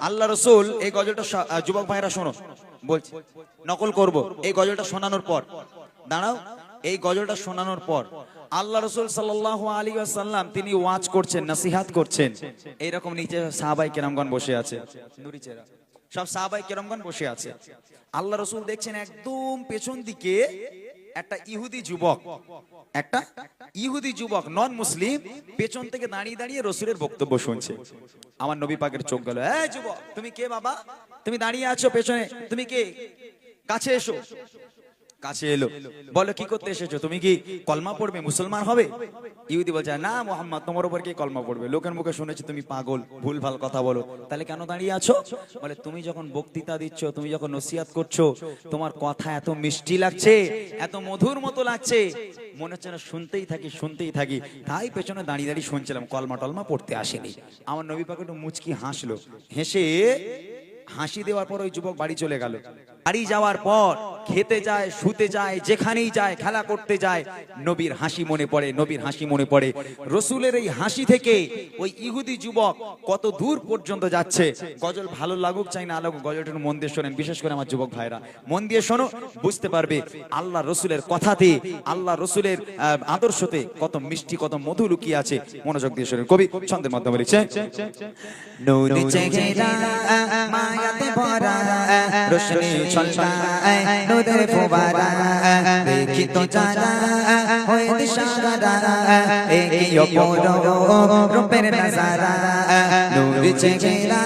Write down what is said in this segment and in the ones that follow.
আল্লাহ রসুল এই গজলটা যুবক ভাইরা শোনো বলছি, নকল করব। এই গজলটা শোনানোর পর দাঁড়াও, এই গজলটা শোনানোর পর আল্লাহ রসুল সাল্লাল্লাহু আলাইহি ওয়াসাল্লাম তিনি ওয়াজ করছেন, নসিহাত করছেন। এইরকম নিচে সাহাবায়ে কেরামগণ বসে আছে, নুরি চেহারা সব সাহাবায়ে কেরামগণ বসে আছে। আল্লাহ রসুল দেখছেন একদম পেছন দিকে একটা ইহুদি যুবক নন মুসলিম পেছন থেকে দাঁড়িয়ে দাঁড়িয়ে রসুলের বক্তব্য শুনছে। আমার নবী পাকের চোখ গেল, এই যুবক তুমি কে বাবা, তুমি দাঁড়িয়ে আছো পেছনে, তুমি কে, কাছে এসো। কাছে এলো, বলো কি করতে এসেছো, তুমি কি কলমা পড়বে, মুসলমান হবে? ইহুদি বলছে, না মুহাম্মদ তোমার উপর কে কলমা পড়বে, লোকের মুখে শুনেছি তুমি পাগল, ভুলভাল কথা বলো, তাহলে কেন দাঁড়িয়ে আছো? বলে তুমি যখন বক্তৃতা দিচ্ছ, তুমি যখন নসিহত করছো, তোমার কথা এত মিষ্টি লাগছে, এত মধুর মতো লাগছে, মনে হচ্ছে না শুনতেই থাকি, তাই পেছনে দাঁড়িয়ে দাঁড়িয়ে শুনছিলাম, কলমা টলমা পড়তে আসেনি। আমার নবী পাক একটু মুচকি হাসলো, হেসে হাসি দেওয়ার পর ওই যুবক বাড়ি চলে গেল। বাড়ি যাওয়ার পর খেতে যায়, শুতে যায়, যেখানেই যায়, খেলা করতে যায়, নবীর হাসি মনে পড়ে। রসুলের এই হাসি থেকে ওই ইহুদি যুবক কত দূর পর্যন্ত যাচ্ছে। গজল ভালো লাগুক চাই না লাগুক, গজলটা একটু মন দিয়ে শোনেন, বিশেষ করে আমার যুবক ভাইরা মন দিয়ে শোনো, বুঝতে পারবে আল্লাহ রসুলের কথাতে, আল্লাহ রসুলের আদর্শতে কত মিষ্টি, কত মধু লুকিয়ে আছে। মনোযোগ দিয়ে শোনেন, কবি ছন্দের মাধ্যমে লিখছে, নূরে চেহারা মায়াতে ভরা, রোশনি ছলকায় নূরের ফোয়ারা, দেখি তো যারা হয়ে দিশাহারা, এই অপরূপ রূপের নজারা, নূরে চেহারা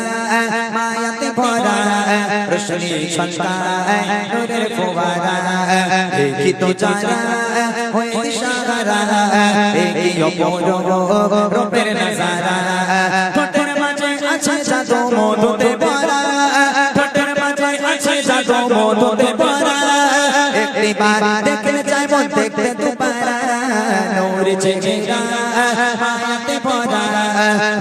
মায়াতে ভরা, রোশনি ছলকায় নূরের ফোয়ারা, দেখি তো যারা হয়ে দিশাহারা, এই অপরূপ রূপের নজারা, ঠোঁটের মাঝে আছে জাদু মধুতে ভরা, ঠোঁটের মাঝে আছে জাদু মধুতে ভরা, একটিবার দেখলে চাই মন দেখতে দুবারা, নূরে চেহারা মায়াতে ভরা,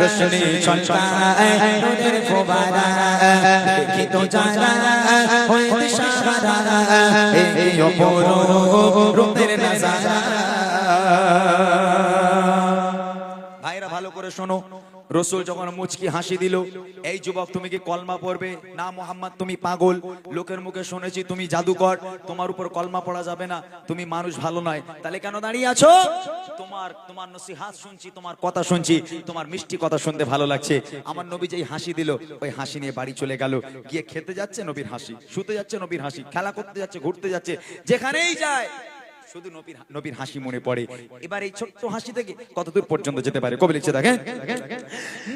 রোশনি ছলকায় নূরের ফোয়ারা, দেখি তো যারা হয়ে দিশাহারা, এই অপরূপ রূপের নজারা। ভাইরা ভালো করে শোনো, রসুল যখন মুচকি হাসি দিল, এই যুবক তুমি কি কলমা পড়বে? না মুহাম্মদ তুমি পাগল, লোকের মুখে শুনেছি তুমি জাদুকর, তোমার উপর কলমা পড়া যাবে না, তুমি মানুষ ভালো নয়, তাহলে কেন দাঁড়িয়ে আছো? তোমার নসিহত শুনছি, তোমার কথা শুনছি, তোমার মিষ্টি কথা শুনতে ভালো লাগছে। আমার নবী যেই হাসি দিল, ওই হাসি নিয়ে বাড়ি চলে গেল, গিয়ে খেতে যাচ্ছে নবীর হাসি, শুতে যাচ্ছে নবীর হাসি, খেলা করতে যাচ্ছে, ঘুরতে যাচ্ছে, যেখানেই যায় শুধু নবীর হাসি মনে পড়ে। এবার এই ছোট্ট হাসি থেকে কত দূর পর্যন্ত যেতে পারে, কবি লিখছে দেখেন,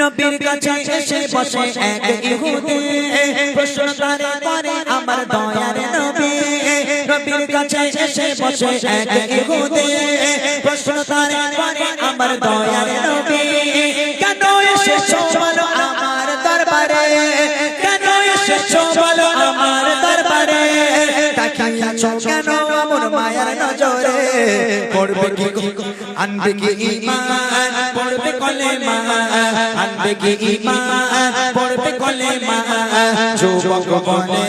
নবীর কাছে এসে বসে এক ইহুদি, প্রশ্ন তারে করে আমার দয়ার নবী, নবীর কাছে এসে বসে এক ইহুদি, প্রশ্ন তারে করে আমার দয়ার নবী, কেন এসেছো বলো আমার দরবারে, কেন এসেছো বলো আমার দরবারে, তাকিয়াছো কেন আমার মায়ার নজরে, পড়বে কি আনবে কি ঈমান, পড়বে কলেমা, আনবে কি ঈমান, পড়বে কলেমা, যুবক বলে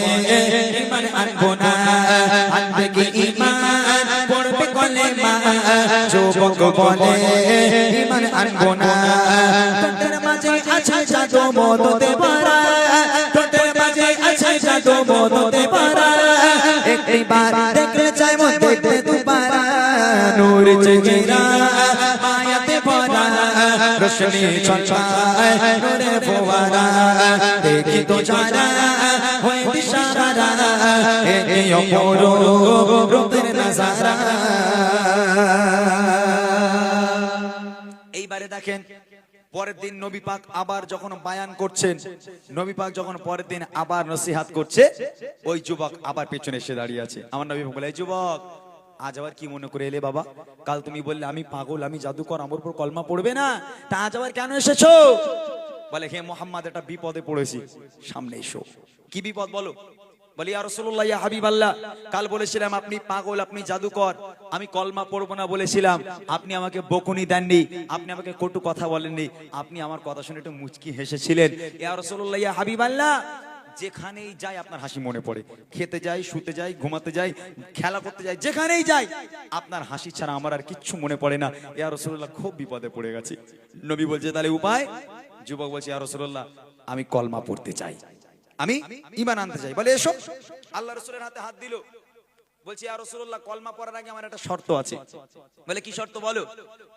ঈমান আনবো না, আনবে কি ঈমান, পড়বে কলেমা, যুবক বলে ঈমান আনবো না, ঠোঁটের মাঝে আছে জাদু মধুতে ভরা, ঠোঁটের মাঝে আছে জাদু মধুতে ভরা, একটিবার দেখলে চাই মন দেখতে দুবারা, নূরে চেহারা মায়াতে ভরা, রোশনি ছলকায় নূরের ফোয়ারা, দেখি তো যারা হয়ে দিশাহারা, এই অপরূপ রূপের নজারা। এইবারে দেখেন, পরের দিন নবী পাক আবার যখন বায়ান করছেন, নবী পাক যখন পরের দিন আবার নসিহত করছে, ওই যুবক আবার পেছনে এসে দাঁড়িয়ে আছে। আমার নবী বলে, এই যুবক আজ আবার কি মনে করে এলে বাবা? কাল তুমি বললে আমি পাগল, আমি জাদুকর, আমার উপর কলমা পড়বে না, তা আজ আবার কেন এসেছো? বলে, হে মুহাম্মদ একটা বিপদে পড়েছি, সামনে এসো। কি বিপদ বলো? বলি, ইয়া রাসূলুল্লাহ, ইয়া হাবিবাল্লাহ, কাল বলেছিলাম আপনি পাগল, আপনি জাদুকর, আমি কলমা পড়বো না বলেছিলাম, আপনি আমাকে বকুনি দেননি, আপনি আমাকে কটু কথা বলেননি, আপনি আমার কথা শুনে একটু মুচকি হেসেছিলেন। ইয়া রাসূলুল্লাহ, ইয়া হাবিবাল্লাহ, যেখানেই যাই আপনার হাসি মনে পড়ে, খেতে যাই, শুতে যাই, ঘুমাতে যাই, খেলা করতে যাই, যেখানেই যাই আপনার হাসি ছাড়া আমার আর কিচ্ছু মনে পড়ে না। ইয়া রাসূলুল্লাহ, খুব বিপদে পড়ে গেছি। নবী বলছে, তাহলে উপায়? যুবক বলছে, ইয়া রাসূলুল্লাহ আমি কলমা পড়তে চাই, আমি ঈমান আনতে চাই। বলে এসো। আল্লাহ রাসূলের হাতে হাত দিল, বলছি ইয়া রাসূলুল্লাহ কলমা পড়ার আগে আমার একটা শর্ত আছে। বলে কি শর্ত বলো?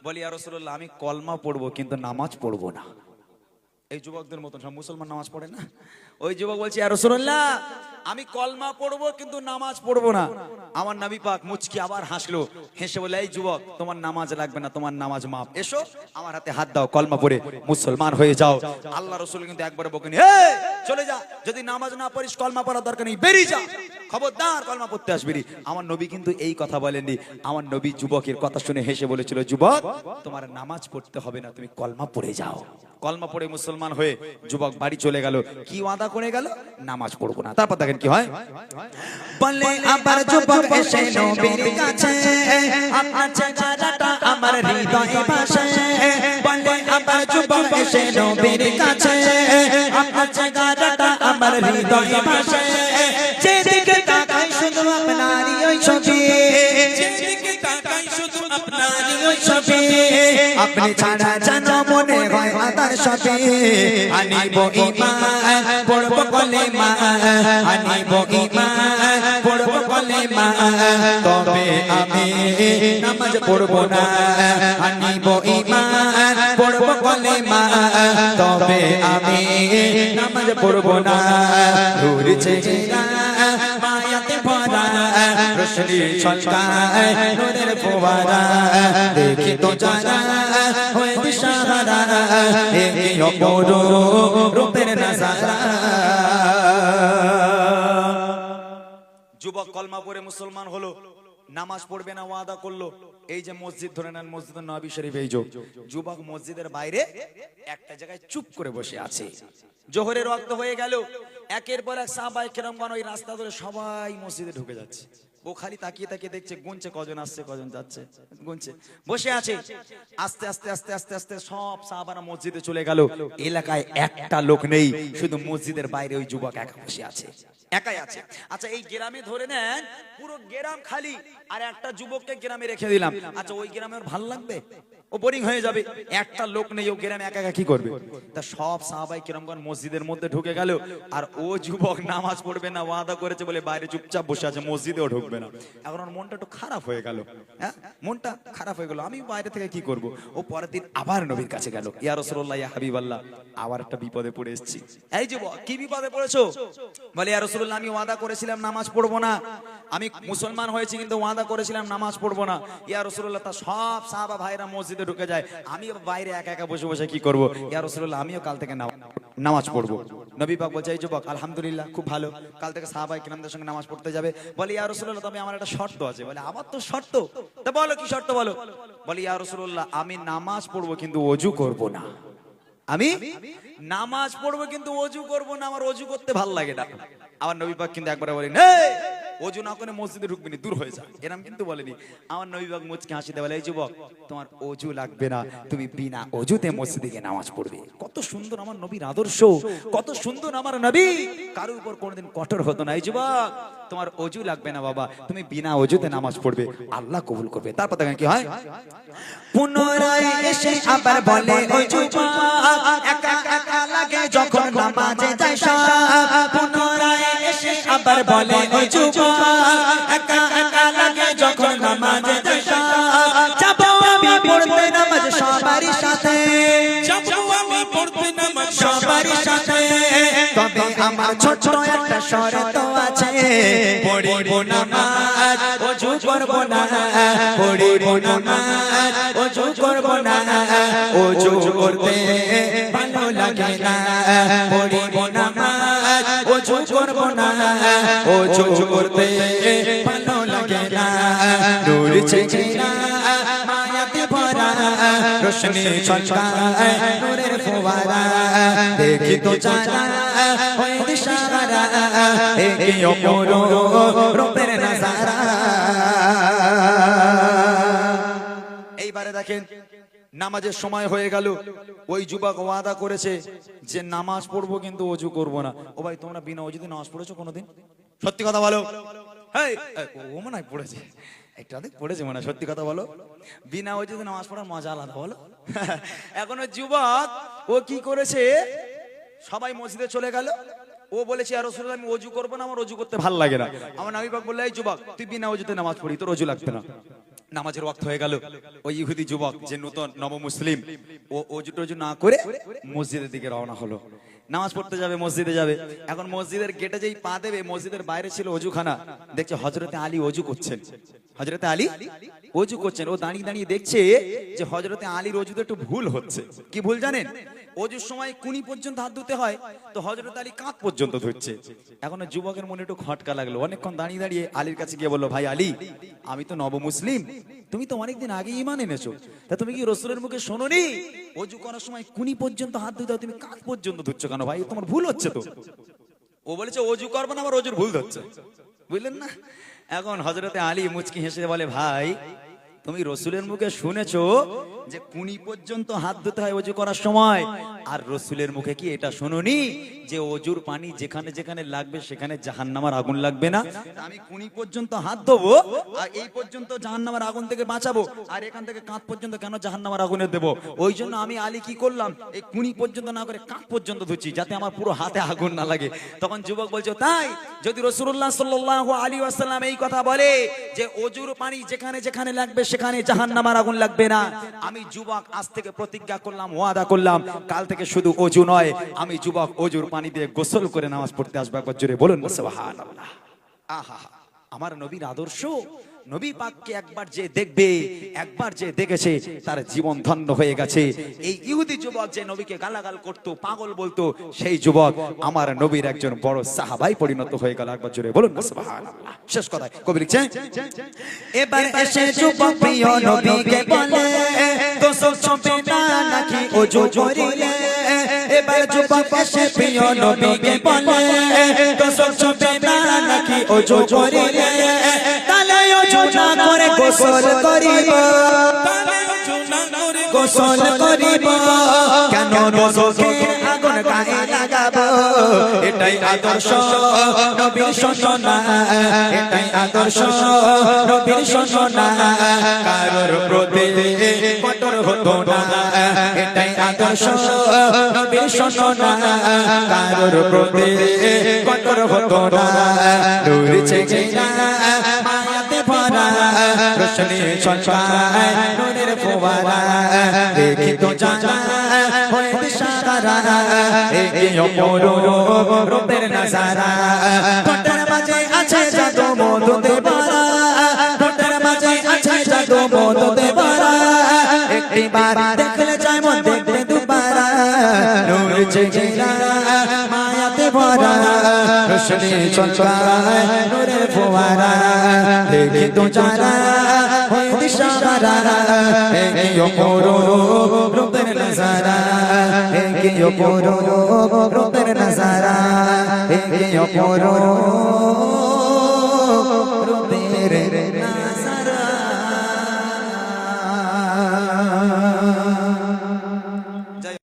বলি ইয়া রাসূলুল্লাহ আমি কলমা পড়বো কিন্তু নামাজ পড়বো না। এই যুবকদের মতন সব মুসলমান নামাজ পড়ে না। ওই যুবক বলছে ইয়া রাসূলুল্লাহ আমি কলমা পড়বো কিন্তু নামাজ পড়বো না। আমার নবী পাক মুচকি আবার হাসলো, হেসে বলে এই যুবক তোমার নামাজ লাগবে না, তোমার নামাজ মাফ, এসো আমার হাতে হাত দাও, কলমা পড়ে মুসলমান হয়ে যাও। আল্লাহ রাসূল কিন্তু একবারে বকেনি, এই চলে যা, যদি নামাজ না পড়িস কলমা পড়ার দরকার নেই, বেরিয়ে যা, খবরদার কলমা পড়তে আসবি। আমার নবী কিন্তু এই কথা বলেননি। আমার নবী যুবকের কথা শুনে হেসে বলেছিল, যুবক তোমার নামাজ পড়তে হবে না, তুমি কলমা পড়ে যাও। কলমা পড়ে মুসলমান হয়ে যুবক বাড়ি চলে গেল। কি ওয়াদা করে গেল? নামাজ পড়বো না। তারপর দেখেন কি হয়। বলে আবার যুবক এসে নবীর কাছে, আপনার চেহারাটা আমার হৃদয়ে ভাসে। বলে আবার যুবক এসে নবীর কাছে, আপনার চেহারাটা আমার হৃদয়ে ভাসে। যেদিকে তাকাই শুধু আপনারই ওই ছবি, যেদিকে তাকাই শুধু আপনারই ওই ছবি। আপনি ছাড়া জানো মনে হয় আদার সবে। আনিব ঈমান পড়ব কলেমা, আনিব ঈমান পড়ব কলেমা, তবে আমি নামাজ পড়ব না। আনিব ঈমান পড়ব কলেমা, তবে আমি নামাজ পড়ব না। নূর চেহারা মায়াতে ভরা, রোশনি ছলকায় নূরের ফোয়ারা। দেখি তো যারা হয়ে দিশাহারা, এই অপরূপ রূপের নজারা। যুবক কলমা পড়ে মুসলমান হলো, নামাজ পড়বে না ওয়াদা করলো। এই যে মসজিদ ধরে নেন, মসজিদুন নবী শরীফ, এই যুবক মসজিদের বাইরে একটা জায়গায় চুপ করে বসে আছে। জোহরের ওয়াক্ত হয়ে গেল, একের পর এক সাহাবায়ে কেরামগণ ওই রাস্তা ধরে সবাই মসজিদে ঢুকে যাচ্ছে। ও খালি তাকিয়ে তাকিয়ে দেখছে, গুনছে কজন আসছে কজন যাচ্ছে, গুনছে বসে আছে। আস্তে আস্তে আস্তে আস্তে আস্তে সব সাহাবারা মসজিদে চলে গেল। এলাকায় একটা লোক নেই, শুধু মসজিদের বাইরে ওই যুবক একা বসে আছে, একাই আছে। আচ্ছা এই গ্রামে ধরে নেন পুরো গ্রাম খালি, আর একটা যুবককে গ্রামে রেখে দিলাম, আচ্ছা ওই গ্রামে ওর ভালো লাগবে? ও বোরিং হয়ে যাবে। একটা লোক নেই, ও গ্রামে একা একা কি করবে? তা সব সাহাবায়ে কেরামগণ মসজিদের মধ্যে ঢুকে গেল, আর ও যুবক নামাজ পড়বে না ওয়াদা করেছে বলে বাইরে চুপচাপ বসে আছে, মসজিদেও ঢুকবে না। এখন ওর মনটা একটু খারাপ হয়ে গেল, হ্যাঁ মনটা খারাপ হয়ে গেল, আমি বাইরে থেকে কি করব? ও পরের দিন আবার নবীর কাছে গেল, ইয়া রাসূলুল্লাহ ইয়া হাবিবাল্লাহ আবার একটা বিপদে পড়ে এসেছি। এই যুবক কি বিপদে পড়েছো? বলে ইয়া রাসূলুল্লাহ আমি ওয়াদা করেছিলাম নামাজ পড়বো না, আমি মুসলমান হয়েছি কিন্তু ওয়াদা করেছিলাম নামাজ পড়বো না। ইয়া রাসূলুল্লাহ তা সব সাহাবা ভাইরা মসজিদে ঢুকে যায়, আমি বাইরে একা একা বসে বসে কি করব? ইয়া রাসূলুল্লাহ আমিও কাল থেকে নামাজ পড়বো। নবী পাক বলছে এই যুবক আলহামদুলিল্লাহ খুব ভালো, কাল থেকে সাহাবায়ে কেরামদের সঙ্গে নামাজ পড়তে যাবে। বলে ইয়া রাসূলুল্লাহ তবে আমার একটা শর্ত আছে। বলে আমার তো শর্ত? তা বলো কি শর্ত বলো? বলে ইয়া রাসূলুল্লাহ আমি নামাজ পড়বো কিন্তু ওযু করব না। আমি নামাজ পড়বো কিন্তু ওযু করব না, আমার ওযু করতে ভালো লাগে না। আমার নবী পাক কিন্তু একবার বলেন এই ওযু না করে মসজিদে ঢুকবি না, দূর হয়ে যা, এরকম কিন্তু বলেনি। আমার নবী পাক মুচকি হাসি দিয়ে বলে এই যুবক তোমার ওযু লাগবে না, তুমি বিনা ওযুতে মসজিদে গিয়ে নামাজ পড়বে। কত সুন্দর আমার নবীর আদর্শ, কত সুন্দর আমার নবী, কারোর উপর কোনোদিন কঠোর হতো না। এই যুবক তোমার ওযু লাগবে না বাবা, তুমি বিনা ওযুতে নামাজ পড়বে, আল্লাহ কবুল করবে। তারপর দেখেন কি হয়। পুনরায় এসে আবার বলে ওই যুবক একা একা লাগে যখন নামাজে যায় সাপ। পুনরায় এসে আবার বলে ওই যুবক একা একা লাগে যখন নামাজে যায় সাপ। যাবো আমি পড়তে নামাজ সবারই সাথে, যাবো আমি পড়তে নামাজ সবারই সাথে, তবে আমার ছোট একটা শর্ত আছে, পড়িব নামাজ ওযু করব না, পড়িব নামাজ ওযু করব না, ওযু করতে ভালো লাগে না, পড়িব নামাজ ওযু করব না, ওযু করতে ভালো লাগে না। নূর চেহারা মায়াতে ভরা, রোশনি ছলকায় নূরের ফোয়ারা, দেখি তো যারা হয়ে দিশাহারা, এই অপরূপ রূপের নজারা। এইবারে দেখেন নামাজের সময় হয়ে গেল, ওই যুবক ওয়াদা করেছে যে নামাজ পড়বো কিন্তু ওযু করব না। ও ভাই তোমরা বিনা ওযুতে নামাজ পড়েছো কোনোদিন? সত্যি কথা বলো। এই ও মনে হয় পড়েছে, একটু আধে পড়েছে মনে হয়, সত্যি কথা বলো। বিনা ওযুতে নামাজ পড়ার মজা আলাদা বলো। এখন ওই যুবক ও কি করেছে, সবাই মসজিদে চলে গেল। ও বলেছে ইয়া রাসূলুল্লাহ আমি ওযু করব না, আমার ওযু করতে ভালো লাগে না। আমার নবী পাক বললেন এই যুবক তুই বিনা ওযুতে নামাজ পড়ি, তোর ওযু লাগবে না। নামাজের ওয়াক্ত হয়ে গেল। ওই ইহুদি যুবক যে নতুন নব মুসলিম ও ওযু টযু না করে মসজিদের দিকে রওনা হলো। নামাজ পড়তে যাবে, মসজিদে যাবে। এখন মসজিদের গেটে যেই পা দেবে, মসজিদের বাইরে ছিল ওযুখানা, দেখছে হযরতে আলী ওযু করছেন। হযরতে আলী ওযু করছেন। ও দাঁড়িয়ে দাঁড়িয়ে দেখছে যে হযরতে আলীর ওযুতে একটু ভুল হচ্ছে। কি ভুল জানেন? ওযুর সময় কুনি পর্যন্ত হাত ধুতে হয়, তো হযরত আলী কাঁধ পর্যন্ত ধুচ্ছে। এখন ওই যুবকের মনে একটু খটকা লাগলো। অনেকক্ষণ দাঁড়িয়ে দাঁড়িয়ে আলীর কাছে গিয়ে বললো, ভাই আলী, আমি তো নব মুসলিম, তুমি তো অনেকদিন আগে ঈমান এনেছো, তা তুমি কি রাসূলের মুখে শোনোনি ওযু করার সময় কুনি পর্যন্ত হাত ধুতে হয়, তুমি কাঁধ পর্যন্ত ধুচ্ছ কেন? ভাই তোমার ভুল হচ্ছে তো। ও বলেছে ওযু করবো না, আমার ওযুর ভুল হচ্ছে, বুঝলেন না? এখন হযরতে আলী মুচকি হেসে বলে, ভাই তুমি রাসূলের মুখে শুনেছো যে কুনি পর্যন্ত হাত ধুতে হয় ওযু করার সময়, আর রাসূলের মুখে কি এটা শোনোনি যে ওযুর পানি যেখানে যেখানে লাগবে সেখানে জাহান্নামের আগুন লাগবে না? আমি কুনি পর্যন্ত হাত ধোবো আর এই পর্যন্ত জাহান্নামের আগুন থেকে বাঁচাবো, আর এখান থেকে কাঁধ পর্যন্ত কেন জাহান্নামের আগুনে দেবো? ওই জন্য আমি আলী কি করলাম, এই কুনি পর্যন্ত না করে কাঁধ পর্যন্ত ধুচ্ছি, যাতে আমার পুরো হাতে আগুন না লাগে। তখন যুবক বলছে, তাই যদি রাসূলুল্লাহ সাল্লাল্লাহু আলাইহি ওয়াসাল্লাম এই কথা বলে যে ওযুর পানি যেখানে যেখানে লাগবে সেখানে জাহান্নামের আগুন লাগবে না, আমি যুবক আজ থেকে প্রতিজ্ঞা করলাম, ওয়াদা করলাম, কাল থেকে শুধু ওযু নয়, আমি যুবক ওযুর পানি দিয়ে গোসল করে নামাজ পড়তে আসবো। একবার জোরে বলুন সুবহানাল্লাহ। আহা, আমার নবীর আদর্শ। নবী পাককে একবার যে দেখবে, একবার যে দেখেছে, তার জীবন ধন্য হয়ে গেছে। এই ইহুদি যুবক যে নবীকে গালাগাল করতো, পাগল বলতো, সেই যুবক আমার নবীর একজন বড় সাহাবাই পরিণত হয়ে গেল। একবার জোরে বলুন সুবহানাল্লাহ। শেষ কথায় কবি লিখছেন, এবার এসে যুবক প্রিয় নবীকে বলে, দোষক ছবে না নাকি ওযু করিলে। এবার যুবক এসে প্রিয় নবীকে বলে, দোষক ছবে না নাকি ওযু করিলে। তাহলে ওযু না করে গোসল করিব, গোসল করিব, কেন দোষকে আগুন গায়ে লাগাবো? এটাই আদর্শ নবীর শোনা, এটাই আদর্শ নবীর শোনা, কারোর প্রতি কঠোর হতো না। এটাই আদর্শ নবীর শোনা, কারোর প্রতি কঠোর হতো না। নূর ছেকে মায়াতে ভরা, রোশনি ছলকায় নূরের ফোয়ারা, দেখি তো জানা হয়ে দিশাহারা, এগিয়ে পড়ো রূপের নজারা। ঠোঁটের মাঝে আছে জাদু মধু দেবারা, ঠোঁটের মাঝে আছে জাদু মধু দেবারা, একটিবার দেখলে যায় মন দেখলে দুবারা। নূর জেগে মায়াতে ভরা, রোশনি ছলকায় নূরের ফোয়ারা, দেখি তো জানা হয়ে দিশাহারা, এগিয়ে পড়ো রূপের নজারা, এগিয়ে পড়ো রূপের নজারা, এগিয়ে পড়ো।